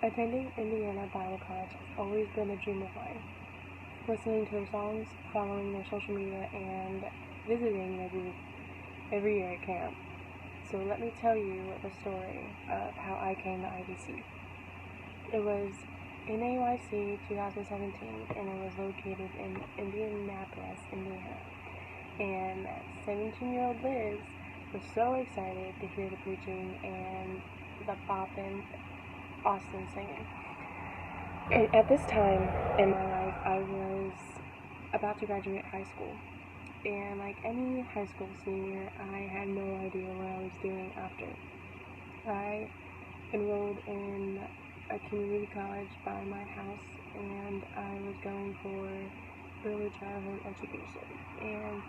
Attending Indiana Bible College has always been a dream of mine. Listening to their songs, following their social media, and visiting their booth every year at camp. So let me tell you the story of how I came to IBC. It was in AYC 2017, and it was located in Indianapolis, Indiana. And 17-year-old Liz was so excited to hear the preaching and the bopping Austin singing. And at this time in my life, I was about to graduate high school. And like any high school senior, I had no idea what I was doing after. I enrolled in a community college by my house, and I was going for early childhood education. And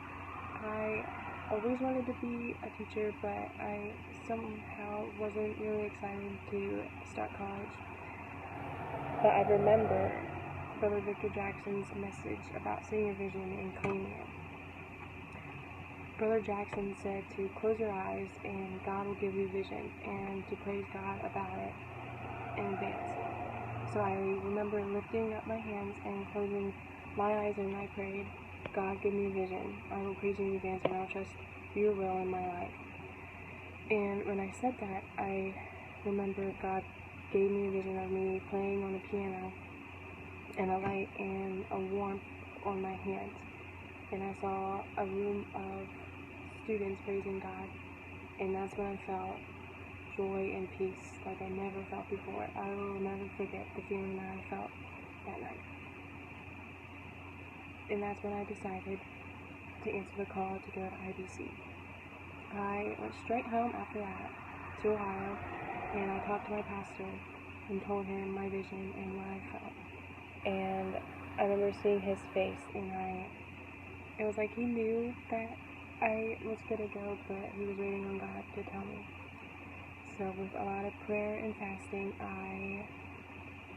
I always wanted to be a teacher, but I somehow wasn't really excited to start college. But I remember Brother Victor Jackson's message about seeing your vision and claiming it. Brother Jackson said to close your eyes and God will give you vision, and to praise God about it in advance. So I remember lifting up my hands and closing my eyes, and I prayed, God, give me vision. I will praise you in advance, and I'll trust your will in my life. And when I said that, I remember God gave me a vision of me playing on the piano and a light and a warmth on my hands. And I saw a room of students praising God, and that's when I felt joy and peace like I never felt before. I will never forget the feeling that I felt that night. And that's when I decided to answer the call to go to IBC. I went straight home after that to Ohio, and I talked to my pastor and told him my vision and what I felt. And I remember seeing his face, and it was like he knew that I was going to go, but he was waiting on God to tell me. So with a lot of prayer and fasting, I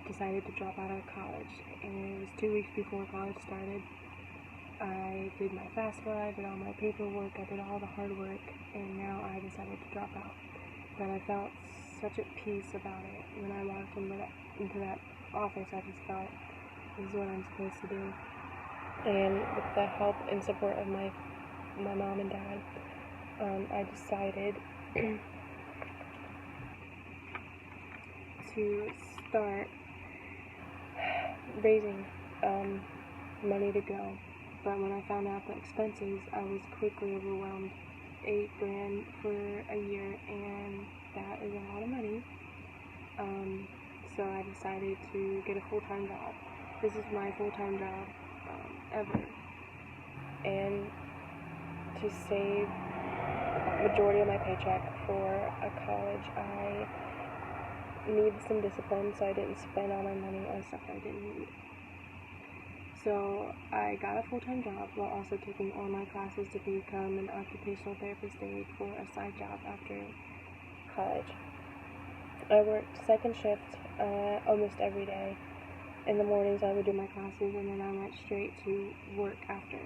decided to drop out of college. And it was 2 weeks before college started. I did my FAFSA, I did all my paperwork, I did all the hard work, and now I decided to drop out. But I felt such a peace about it. When I walked into that office, I just felt, this is what I'm supposed to do. And with the help and support of my mom and dad, I decided to start raising money to go. But when I found out the expenses, I was quickly overwhelmed. $8,000 for a year, and that is a lot of money. So I decided to get a full-time job. This is my full-time job ever. And to save the majority of my paycheck for a college, I needed some discipline, so I didn't spend all my money on stuff I didn't need. So I got a full-time job while also taking online classes to become an occupational therapist aide for a side job after college. I worked second shift almost every day. In the mornings I would do my classes, and then I went straight to work after.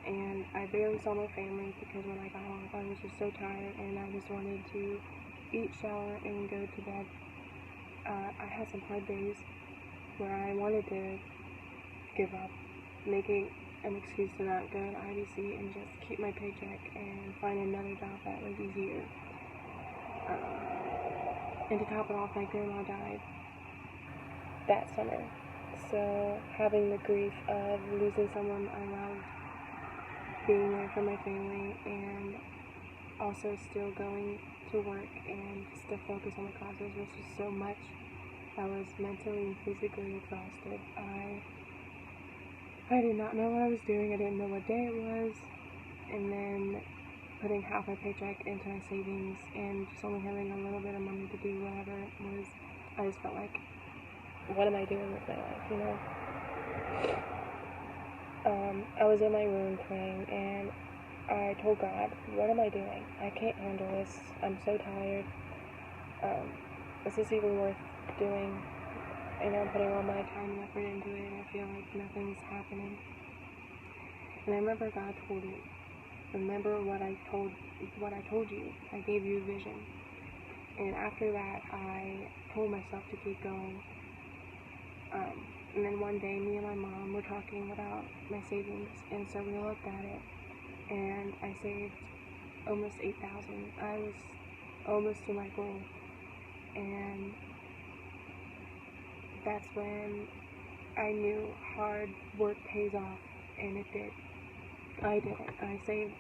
And I barely saw my family because when I got off I was just so tired, and I just wanted to eat, shower, and go to bed. I had some hard days where I wanted to give up, making an excuse to not go to IBC and just keep my paycheck and find another job that was easier. And to top it off, my grandma died that summer. So having the grief of losing someone I loved, being there for my family, and also still going to work and still focus on the classes was just so much. I was mentally and physically exhausted. I did not know what I was doing. I didn't know what day it was. And then putting half my paycheck into my savings and just only having a little bit of money to do whatever it was, I just felt like, what am I doing with my life, you know? I was in my room praying, and I told God, what am I doing? I can't handle this. I'm so tired. Is this even worth doing? And I'm putting all my time and effort into it, and I feel like nothing's happening. And I remember God told me, remember what I told you. I gave you a vision. And after that, I told myself to keep going. And then one day, me and my mom were talking about my savings, and so we looked at it, and I saved almost $8,000. I was almost to my goal, and that's when I knew hard work pays off, and it did. I did it. I saved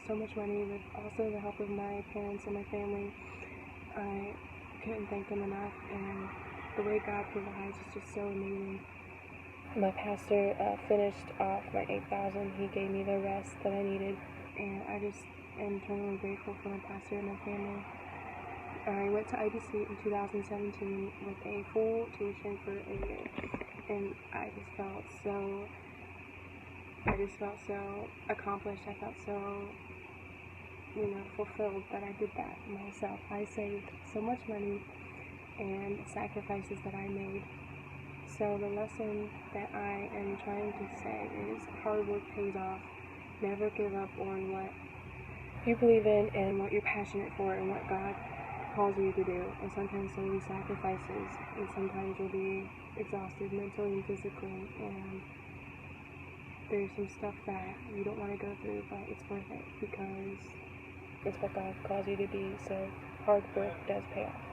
so much money with also the help of my parents and my family. I couldn't thank them enough, and the way God provides is just so amazing. My pastor finished off my $8,000. He gave me the rest that I needed, and I just am eternally grateful for my pastor and my family. I went to IBC in 2017 with a full tuition for a year, and I just felt so accomplished. I felt so, fulfilled that I did that myself. I saved so much money and sacrifices that I made. So the lesson that I am trying to say is hard work pays off. Never give up on what you believe in and what you're passionate for and what God calls you to do. And sometimes there will be sacrifices, and sometimes you'll be exhausted mentally and physically, and there's some stuff that you don't want to go through, but it's worth it because it's what God calls you to be. So hard work does pay off.